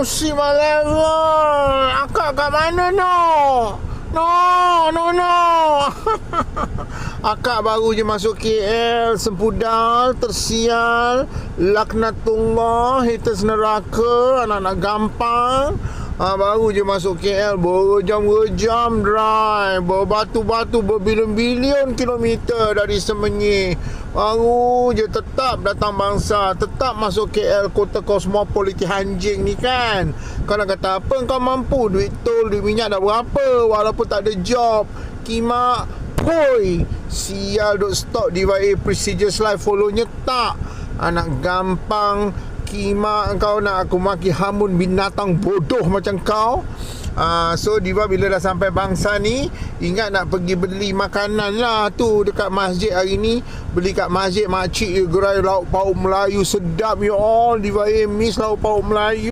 Si level. Akak kat mana no? No. Akak baru je masuk KL, sempudal, tersial, laknatullah, hitas neraka, anak-anak gampang. Baru je masuk KL, berjam-jam drive, berbatu-batu, berbilion-bilion kilometer dari Semenyih. Baru je tetap datang bangsa, tetap masuk KL, kota kosmopolitan Hanjing ni kan. Kau nak kata apa kau mampu? Duit tol, duit minyak dah berapa, walaupun tak ada job. Kimak, poi, sial duk stop Diva A Prestigious Life, follow-nya tak. Anak gampang. Kimak kau nak aku maki hamun binatang bodoh macam kau. So Diva bila dah sampai bangsa ni, ingat nak pergi beli makanan lah tu dekat masjid hari ni. Beli kat masjid makcik je gerai lauk pauk Melayu sedap you all. Diva miss lauk pauk Melayu.